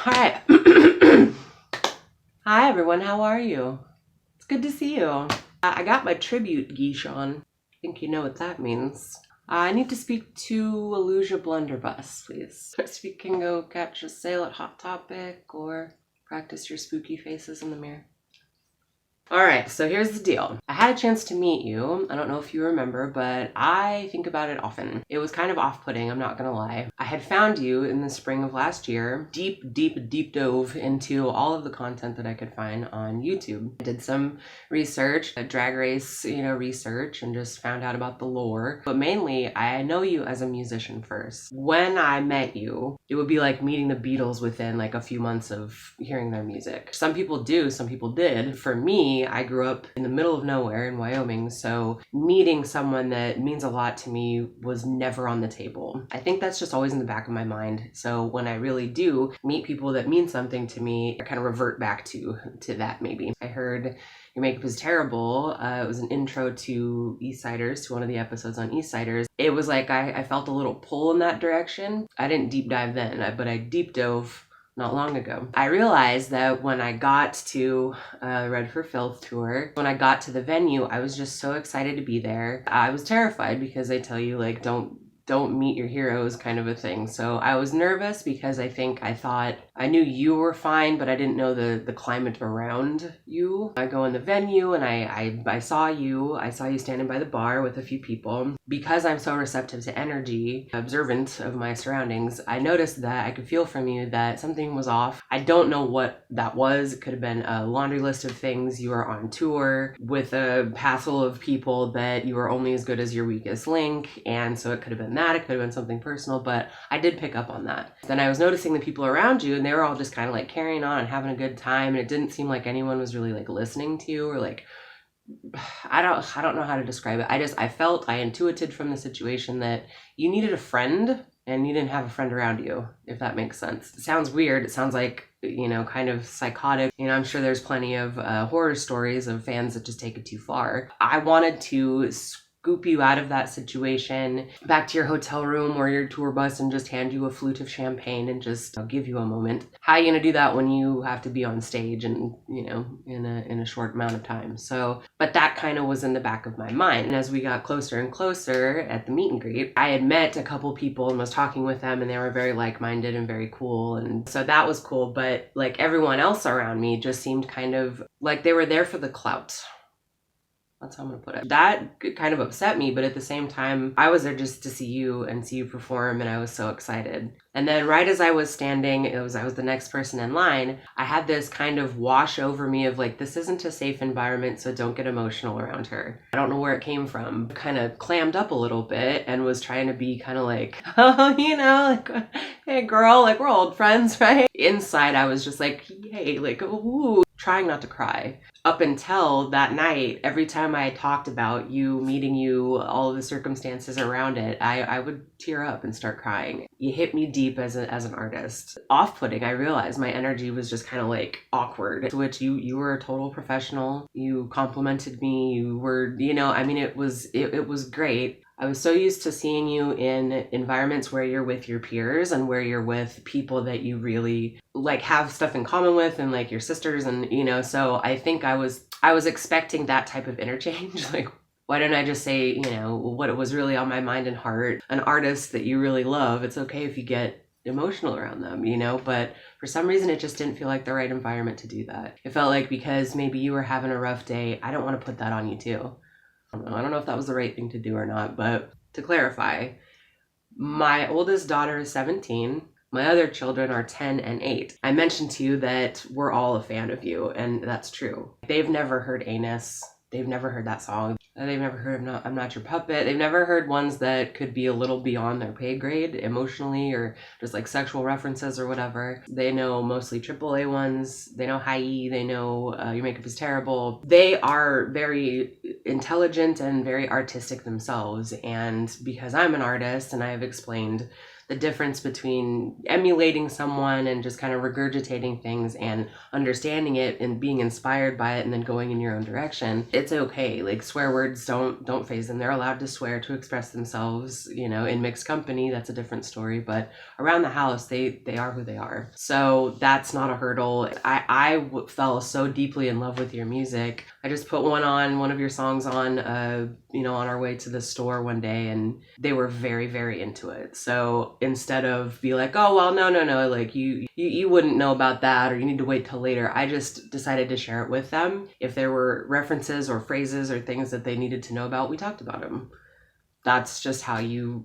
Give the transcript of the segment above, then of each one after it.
Hi. Hi everyone, how are you? It's good to see you. I got my tribute geesh on. I think you know what that means. I need to speak to Aloha Blunderbuss, please. If you can go catch a sale at Hot Topic or practice your spooky faces in the mirror. Alright, so here's the deal. I had a chance to meet you. I don't know if you remember, but I think about it often. It was kind of off-putting, I'm not gonna lie. I had found you in the spring of last year, deep dove into all of the content that I could find on YouTube. I did some research, drag race, research, and just found out about the lore. But mainly, I know you as a musician first. When I met you, it would be like meeting the Beatles within like a few months of hearing their music. Some people do, some people did. For me, I grew up in the middle of nowhere in Wyoming, so meeting someone that means a lot to me was never on the table. I think that's just always in the back of my mind. So when I really do meet people that mean something to me, I kind of revert back to that maybe. I heard your makeup is terrible. It was an intro to Eastsiders, to one of the episodes on Eastsiders. It was like I felt a little pull in that direction. I didn't deep dive then, but I deep dove not long ago. I realized that when I got to Red for Filth Tour, when I got to the venue, I was just so excited to be there. I was terrified because they tell you like don't meet your heroes kind of a thing. So I was nervous because I thought I knew you were fine, but I didn't know the climate around you. I go in the venue and I saw you standing by the bar with a few people. Because I'm so receptive to energy, observant of my surroundings, I noticed that I could feel from you that something was off. I don't know what that was. It could have been a laundry list of things. You were on tour with a passel of people that you are only as good as your weakest link, and so it could have been that, it could have been something personal, but I did pick up on that. Then I was noticing the people around you, and they were all just kind of like carrying on and having a good time, and it didn't seem like anyone was really like listening to you or like, I don't know how to describe it. I intuited from the situation that you needed a friend and you didn't have a friend around you, if that makes sense. It sounds weird. It sounds like, kind of psychotic. I'm sure there's plenty of horror stories of fans that just take it too far. I wanted to scoop you out of that situation back to your hotel room or your tour bus and just hand you a flute of champagne and just give you a moment. How are you gonna do that when you have to be on stage and in a short amount of time? So, but that kind of was in the back of my mind. And as we got closer and closer at the meet and greet, I had met a couple people and was talking with them, and they were very like-minded and very cool, and so that was cool. But like everyone else around me just seemed kind of like they were there for the clout. That's how I'm gonna put it. That kind of upset me, but at the same time, I was there just to see you and see you perform, and I was so excited. And then right as I was standing, I was the next person in line, I had this kind of wash over me of like, this isn't a safe environment, so don't get emotional around her. I don't know where it came from. Kind of clammed up a little bit and was trying to be kind of like, oh, like, hey girl, like we're old friends, right? Inside, I was just like, yay, like, ooh. Trying not to cry. Up until that night, every time I talked about you, meeting you, all of the circumstances around it, I would tear up and start crying. You hit me deep as an artist. Off-putting, I realized my energy was just kind of like awkward, to which you were a total professional. You complimented me, you were, it was great. I was so used to seeing you in environments where you're with your peers and where you're with people that you really like have stuff in common with, and like your sisters, and so I think I was expecting that type of interchange. Like, why didn't I just say, what was really on my mind and heart? An artist that you really love, it's okay if you get emotional around them, but for some reason it just didn't feel like the right environment to do that. It felt like because maybe you were having a rough day, I don't want to put that on you too. I don't know if that was the right thing to do or not, but to clarify, my oldest daughter is 17. My other children are 10 and 8. I mentioned to you that we're all a fan of you, and that's true. They've never heard Anus. They've never heard that song. They've never heard I'm Not Your Puppet. They've never heard ones that could be a little beyond their pay grade emotionally, or just like sexual references or whatever. They know mostly AAA ones. They know Hi, they know Your Makeup is Terrible. They are very intelligent and very artistic themselves. And because I'm an artist and I have explained the the difference between emulating someone and just kind of regurgitating things and understanding it and being inspired by it and then going in your own direction. It's okay. Like, swear words don't faze them. They're allowed to swear to express themselves, you know. In mixed company, that's a different story, but around the house, they are who they are. So that's not a hurdle. I fell so deeply in love with your music. I just put one of your songs on, you know, on our way to the store one day, and they were very, very into it. So instead of be like, oh, well, no, like you wouldn't know about that, or you need to wait till later, I just decided to share it with them. If there were references or phrases or things that they needed to know about, we talked about them. That's just how you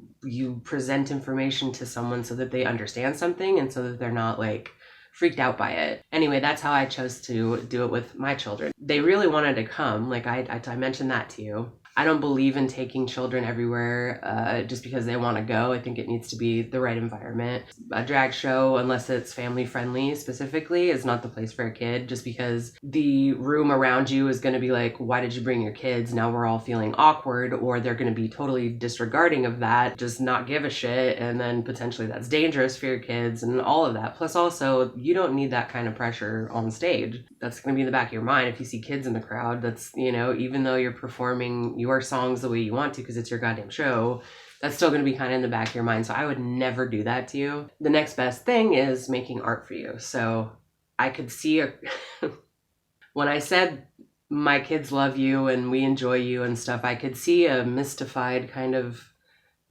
present information to someone so that they understand something and so that they're not like freaked out by it. Anyway, that's how I chose to do it with my children. They really wanted to come. Like I mentioned that to you. I don't believe in taking children everywhere just because they want to go. I think it needs to be the right environment. A drag show, unless it's family friendly specifically, is not the place for a kid, just because the room around you is going to be like, why did you bring your kids? Now we're all feeling awkward, or they're going to be totally disregarding of that, just not give a shit, and then potentially that's dangerous for your kids and all of that. Plus also, you don't need that kind of pressure on stage. That's going to be in the back of your mind if you see kids in the crowd. That's, you know, even though you're performing your songs the way you want to because it's your goddamn show, that's still going to be kind of in the back of your mind. So I would never do that to you. The next best thing is making art for you. So I could see when I said my kids love you and we enjoy you and stuff, I could see a mystified kind of,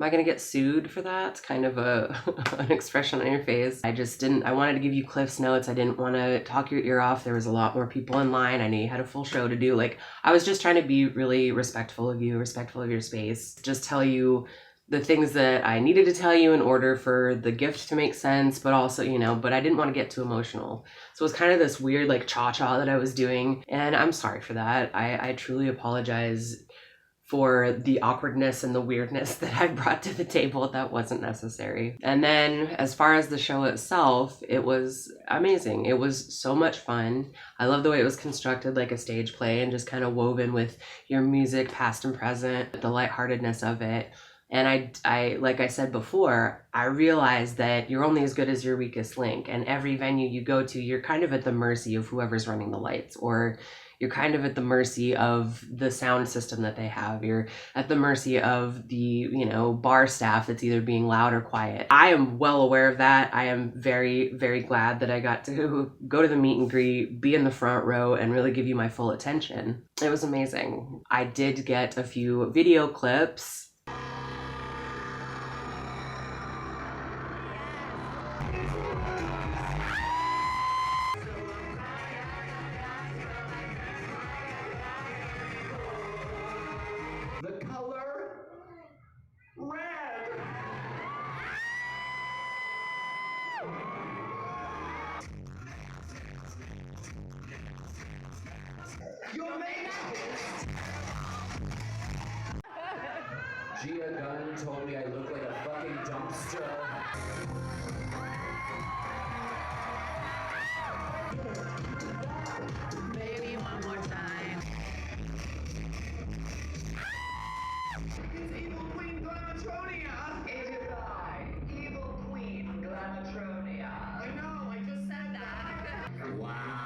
am I going to get sued for that? Kind of an expression on your face. I wanted to give you Cliff's Notes. I didn't want to talk your ear off. There was a lot more people in line. I knew you had a full show to do. Like, I was just trying to be really respectful of you, respectful of your space. Just tell you the things that I needed to tell you in order for the gift to make sense, but also, you know, but I didn't want to get too emotional. So it was kind of this weird like cha-cha that I was doing. And I'm sorry for that. I truly apologize for the awkwardness and the weirdness that I brought to the table. That wasn't necessary. And then as far as the show itself, it was amazing. It was so much fun. I love the way it was constructed like a stage play and just kind of woven with your music, past and present, the lightheartedness of it. And I like I said before, I realized that you're only as good as your weakest link. And every venue you go to, you're kind of at the mercy of whoever's running the lights, or you're kind of at the mercy of the sound system that they have. You're at the mercy of the, you know, bar staff that's either being loud or quiet. I am well aware of that. I am very, very glad that I got to go to the meet and greet, be in the front row, and really give you my full attention. It was amazing. I did get a few video clips. The color red. Your mate. GAGGED I told me I look like a fucking dumpster. Baby, one more time. It's Evil Queen Glamatronia. It is I, Evil Queen Glamatronia. I know, I just said that. Wow.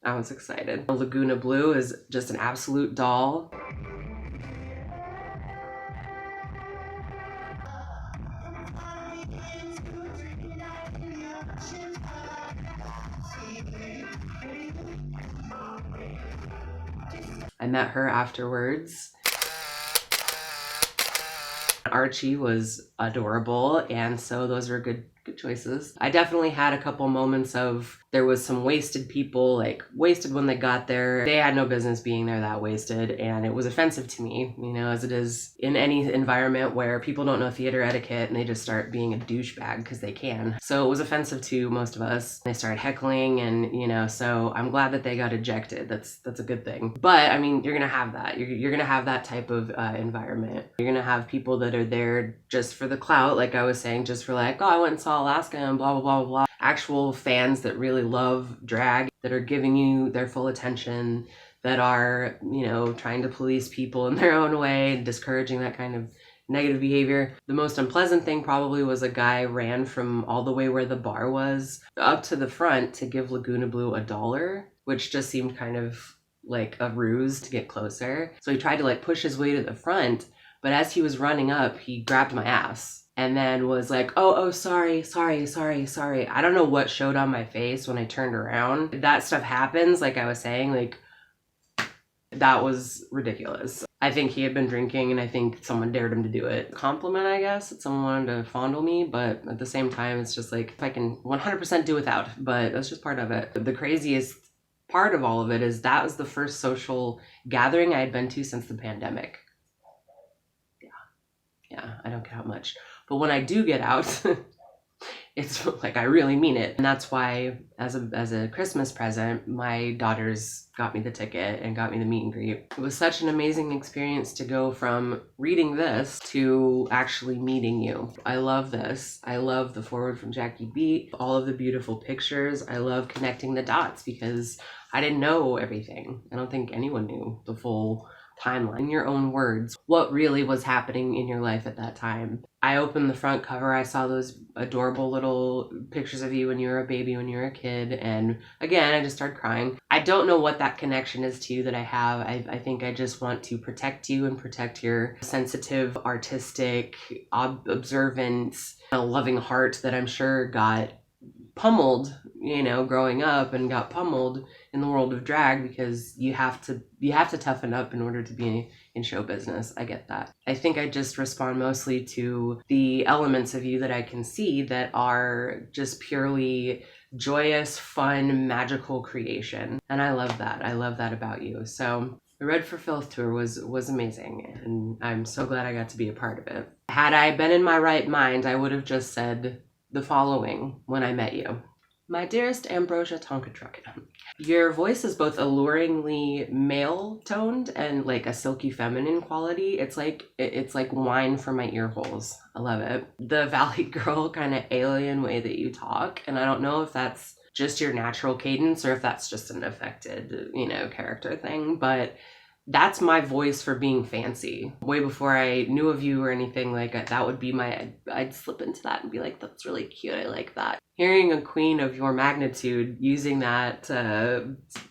I was excited. Laguna Blue is just an absolute doll. I met her afterwards. Archie was adorable, and so those were good good choices. I definitely had a couple moments of there was some wasted people, like wasted when they got there. They had no business being there that wasted, and it was offensive to me, you know, as it is in any environment where people don't know theater etiquette and they just start being a douchebag because they can. So it was offensive to most of us. They started heckling and, you know, so I'm glad that they got ejected. That's a good thing. But I mean, you're gonna have that. You're gonna have that type of environment. You're gonna have people that are there just for the clout, like I was saying, just for like, oh, I went and saw Alaska and blah, blah, blah, blah. Actual fans that really love drag, that are giving you their full attention, that are, you know, trying to police people in their own way, discouraging that kind of negative behavior. The most unpleasant thing probably was a guy ran from all the way where the bar was up to the front to give Laguna Blue $1, which just seemed kind of like a ruse to get closer. So he tried to like push his way to the front, but as he was running up, he grabbed my ass. And then was like, oh, sorry. I don't know what showed on my face when I turned around. That stuff happens, like I was saying, like, that was ridiculous. I think he had been drinking and I think someone dared him to do it. Compliment, I guess, that someone wanted to fondle me, but at the same time, it's just like, if I can 100% do without, but that's just part of it. The craziest part of all of it is that was the first social gathering I had been to since the pandemic. Yeah, I don't get out much. But when I do get out, it's like I really mean it. And that's why as a Christmas present, my daughters got me the ticket and got me the meet and greet. It was such an amazing experience to go from reading this to actually meeting you. I love this. I love the forward from Jackie Beat, all of the beautiful pictures. I love connecting the dots because I didn't know everything. I don't think anyone knew the full timeline. In your own words, what really was happening in your life at that time. I opened the front cover, I saw those adorable little pictures of you when you were a baby, when you were a kid, and again, I just started crying. I don't know what that connection is to you that I have. I think I just want to protect you and protect your sensitive, artistic, observant, loving heart that I'm sure got pummeled, you know, growing up, and got pummeled in the world of drag because you have to toughen up in order to be in show business. I get that. I think I just respond mostly to the elements of you that I can see that are just purely joyous, fun, magical creation. And I love that. I love that about you. So the Red for Filth Tour was amazing, and I'm so glad I got to be a part of it. Had I been in my right mind, I would have just said the following when I met you. My dearest Ambrosia Tonkatruck, your voice is both alluringly male-toned and like a silky feminine quality. It's like wine for my ear holes. I love it. The Valley Girl kind of alien way that you talk, and I don't know if that's just your natural cadence or if that's just an affected, you know, character thing, but that's my voice for being fancy. Way before I knew of you or anything, like that would be I'd slip into that and be like, that's really cute, I like that. Hearing a queen of your magnitude using that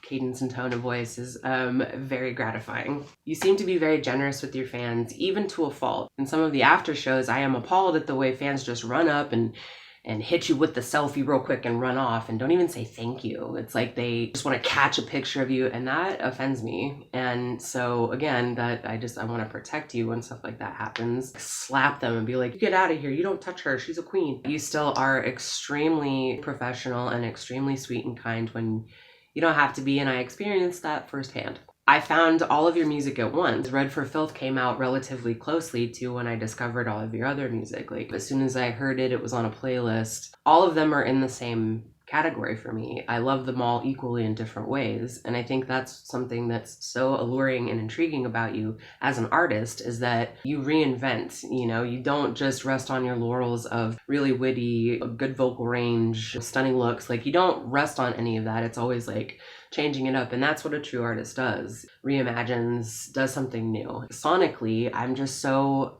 cadence and tone of voice is very gratifying. You seem to be very generous with your fans, even to a fault. In some of the after shows, I am appalled at the way fans just run up and hit you with the selfie real quick and run off and don't even say thank you. It's like they just want to catch a picture of you, and that offends me. And so again, that I want to protect you when stuff like that happens. Slap them and be like, get out of here, you don't touch her, she's a queen. You still are extremely professional and extremely sweet and kind when you don't have to be, and I experienced that firsthand. I found all of your music at once. Red for Filth came out relatively closely to when I discovered all of your other music. Like as soon as I heard it, it was on a playlist. All of them are in the same category for me. I love them all equally in different ways. And I think that's something that's so alluring and intriguing about you as an artist, is that you reinvent, you know, you don't just rest on your laurels of really witty, good vocal range, stunning looks. Like you don't rest on any of that. It's always like changing it up, and that's what a true artist does. Reimagines, does something new. Sonically, I'm just so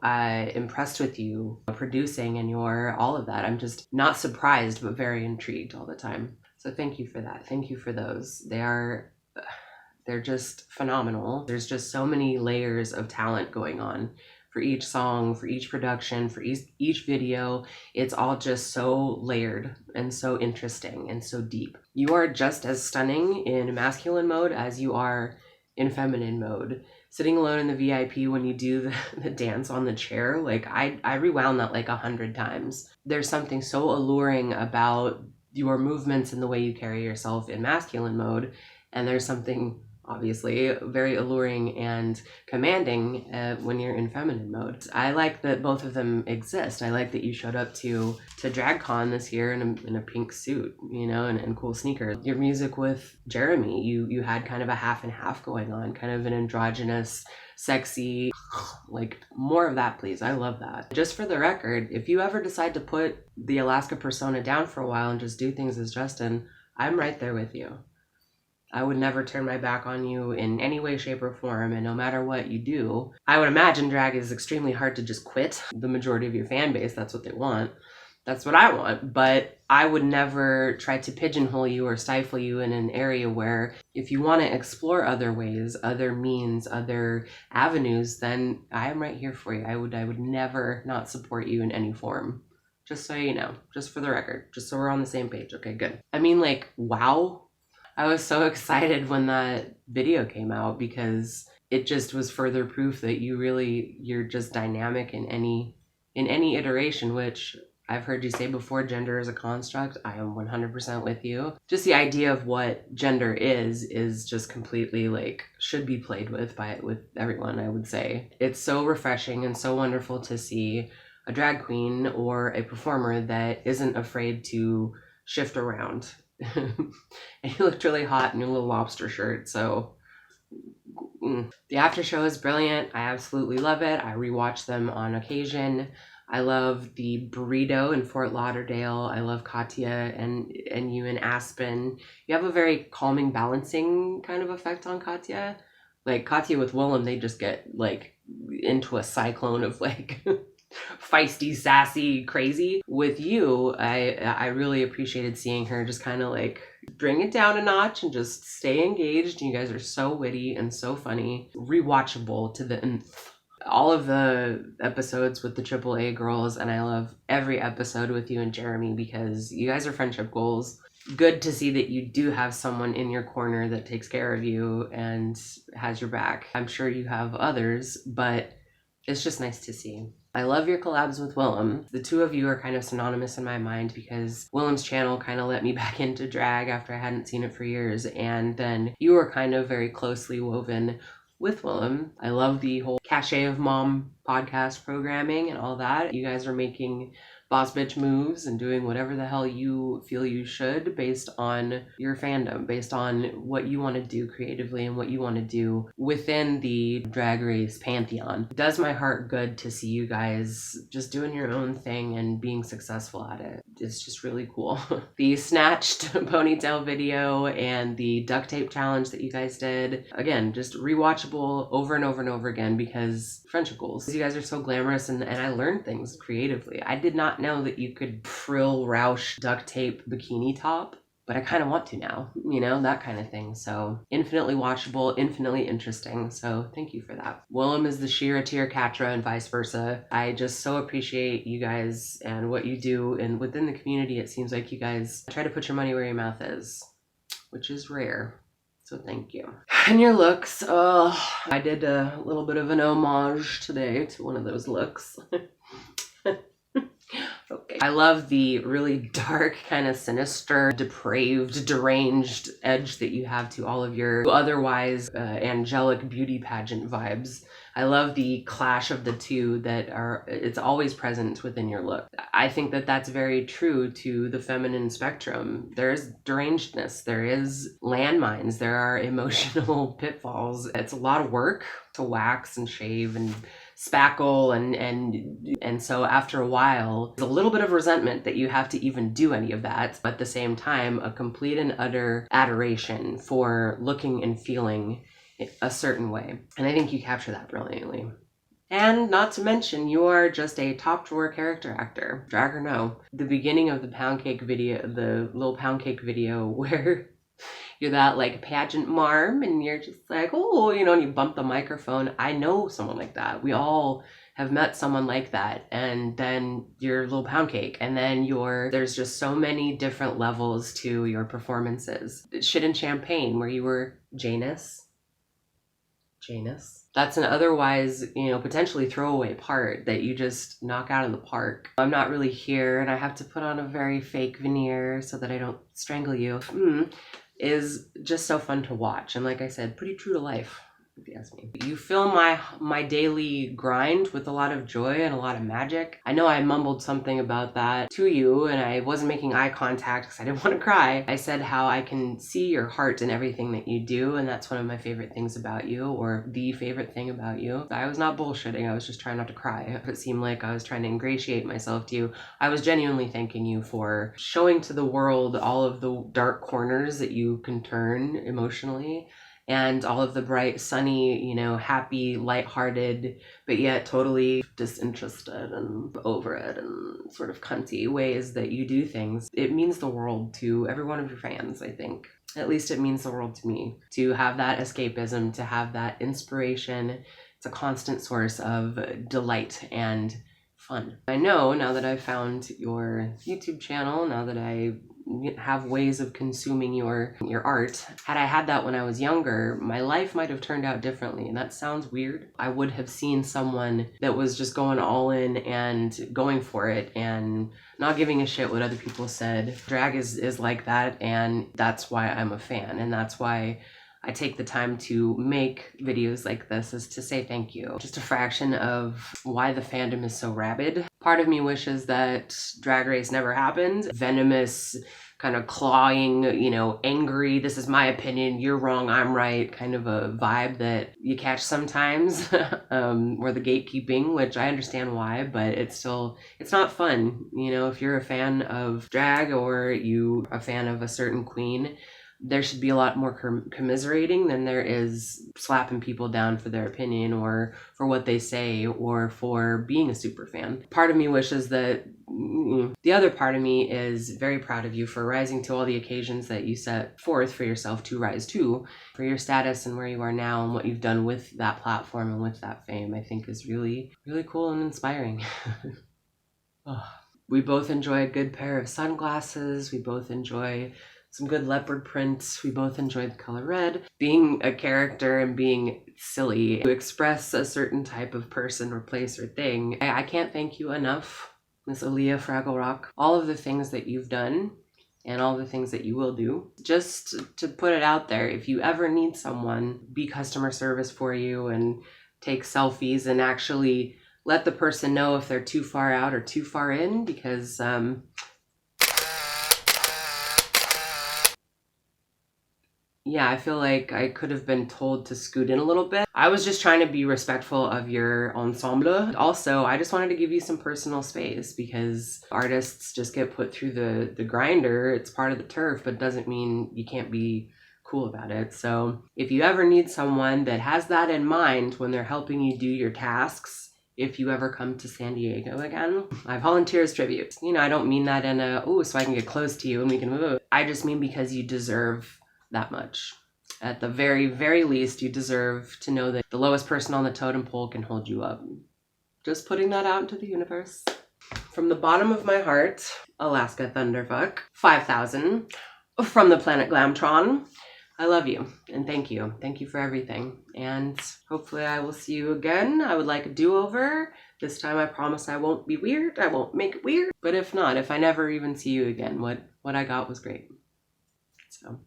impressed with you producing and your all of that. I'm just not surprised, but very intrigued all the time. So thank you for that. Thank you for those. They're just phenomenal. There's just so many layers of talent going on for each song, for each production, for each video. It's all just so layered and so interesting and so deep. You are just as stunning in masculine mode as you are in feminine mode. Sitting alone in the VIP when you do the dance on the chair, like I rewound that like 100 times. There's something so alluring about your movements and the way you carry yourself in masculine mode, and there's something obviously very alluring and commanding when you're in feminine mode. I like that both of them exist. I like that you showed up to DragCon this year in a pink suit, you know, and cool sneakers. Your music with Jeremy, you had kind of a half and half going on, kind of an androgynous, sexy, like more of that, please. I love that. Just for the record, if you ever decide to put the Alaska persona down for a while and just do things as Justin, I'm right there with you. I would never turn my back on you in any way, shape, or form, and no matter what you do, I would imagine drag is extremely hard to just quit. The majority of your fan base, that's what they want. That's what I want, but I would never try to pigeonhole you or stifle you in an area where if you want to explore other ways, other means, other avenues, then I am right here for you. I would never not support you in any form. Just so you know, just for the record, just so we're on the same page. Okay, good. I mean, like, wow. I was so excited when that video came out because it just was further proof that you're just dynamic in any iteration, which I've heard you say before, gender is a construct. I am 100% with you. Just the idea of what gender is just completely like should be played with everyone, I would say. It's so refreshing and so wonderful to see a drag queen or a performer that isn't afraid to shift around. And you looked really hot in your little lobster shirt, so the after show is brilliant. I absolutely love it. I rewatch them on occasion. I love the burrito in Fort Lauderdale. I love Katya and you in Aspen. You have a very calming, balancing kind of effect on Katya. Like Katya with Willem, they just get like into a cyclone of like feisty, sassy, crazy. With you, I really appreciated seeing her just kind of like bring it down a notch and just stay engaged. You guys are so witty and so funny. Rewatchable to the nth. All of the episodes with the AAA girls, and I love every episode with you and Jeremy because you guys are friendship goals. Good to see that you do have someone in your corner that takes care of you and has your back. I'm sure you have others, but it's just nice to see. I love your collabs with Willem. The two of you are kind of synonymous in my mind because Willem's channel kind of let me back into drag after I hadn't seen it for years, and then you were kind of very closely woven with Willem. I love the whole Cachet of Mom podcast programming and all that. You guys are making boss bitch moves and doing whatever the hell you feel you should based on your fandom, based on what you want to do creatively and what you want to do within the Drag Race pantheon. It does my heart good to see you guys just doing your own thing and being successful at it. It's just really cool. The snatched ponytail video and the duct tape challenge that you guys did, again, just rewatchable over and over and over again because friendship goals. You guys are so glamorous and I learned things creatively. I did not know that you could frill Roush duct tape bikini top, but I kind of want to now, you know, that kind of thing. So infinitely watchable, infinitely interesting. So thank you for that. Willem is the Shira to your Katra and vice versa. I just so appreciate you guys and what you do. And within the community, it seems like you guys try to put your money where your mouth is, which is rare. So thank you. And your looks, I did a little bit of an homage today to one of those looks. Okay. I love the really dark, kind of sinister, depraved, deranged edge that you have to all of your otherwise angelic beauty pageant vibes. I love the clash of the two it's always present within your look. I think that that's very true to the feminine spectrum. There's derangedness, there is landmines, there are emotional pitfalls. It's a lot of work to wax and shave and spackle and so after a while there's a little bit of resentment that you have to even do any of that, but at the same time a complete and utter adoration for looking and feeling a certain way, and I think you capture that brilliantly. And not to mention, you are just a top drawer character actor, drag or no. The beginning of the pound cake video, the little pound cake video where you're that like pageant marm and you're just like, oh, you know, and you bump the microphone. I know someone like that. We all have met someone like that. And then you're a little pound cake. And then there's just so many different levels to your performances. Shit and Champagne, where you were Janus. Janus. That's an otherwise, potentially throwaway part that you just knock out of the park. I'm not really here and I have to put on a very fake veneer so that I don't strangle you. Is just so fun to watch. And like I said, pretty true to life, if you ask me. You fill my daily grind with a lot of joy and a lot of magic. I know I mumbled something about that to you and I wasn't making eye contact because I didn't want to cry. I said how I can see your heart in everything that you do, and that's one of my favorite things about you, or the favorite thing about you. I was not bullshitting, I was just trying not to cry. If it seemed like I was trying to ingratiate myself to you, I was genuinely thanking you for showing to the world all of the dark corners that you can turn emotionally, and all of the bright, sunny, happy, lighthearted, but yet totally disinterested and over it and sort of cunty ways that you do things. It means the world to every one of your fans, I think. At least it means the world to me. To have that escapism, to have that inspiration. It's a constant source of delight and fun. I know now that I've found your YouTube channel, now that I have ways of consuming your art. Had I had that when I was younger, my life might have turned out differently, and that sounds weird. I would have seen someone that was just going all in and going for it and not giving a shit what other people said. Drag is like that, and that's why I'm a fan, and that's why I take the time to make videos like this, is to say thank you. Just a fraction of why the fandom is so rabid. Part of me wishes that Drag Race never happened. Venomous, kind of clawing, angry, this is my opinion, you're wrong, I'm right, kind of a vibe that you catch sometimes, or the gatekeeping, which I understand why, but it's not fun. If you're a fan of drag or you a fan of a certain queen, there should be a lot more commiserating than there is slapping people down for their opinion or for what they say or for being a super fan. Part of me wishes that the other part of me is very proud of you for rising to all the occasions that you set forth for yourself to rise to, for your status and where you are now and what you've done with that platform and with that fame. I think is really, really cool and inspiring. We both enjoy a good pair of sunglasses. We both enjoy some good leopard prints. We both enjoy the color red. Being a character and being silly to express a certain type of person or place or thing. I can't thank you enough, Miss Aaliyah Fraggle Rock. All of the things that you've done and all the things that you will do. Just to put it out there, if you ever need someone, be customer service for you and take selfies and actually let the person know if they're too far out or too far in, because yeah, I feel like I could have been told to scoot in a little bit. I was just trying to be respectful of your ensemble. Also, I just wanted to give you some personal space because artists just get put through the grinder. It's part of the turf, but doesn't mean you can't be cool about it. So if you ever need someone that has that in mind when they're helping you do your tasks, if you ever come to San Diego again, I volunteer as tribute. I don't mean that in a, so I can get close to you and we can move. I just mean because you deserve that much. At the very, very least, you deserve to know that the lowest person on the totem pole can hold you up. Just putting that out into the universe. From the bottom of my heart, Alaska Thunderfuck, 5,000, from the planet Glamtron. I love you and thank you. Thank you for everything. And hopefully I will see you again. I would like a do-over. This time I promise I won't be weird. I won't make it weird. But if not, if I never even see you again, what I got was great. So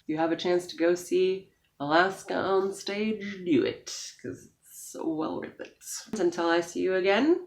if you have a chance to go see Alaska on stage, do it, because it's so well worth it. Until I see you again,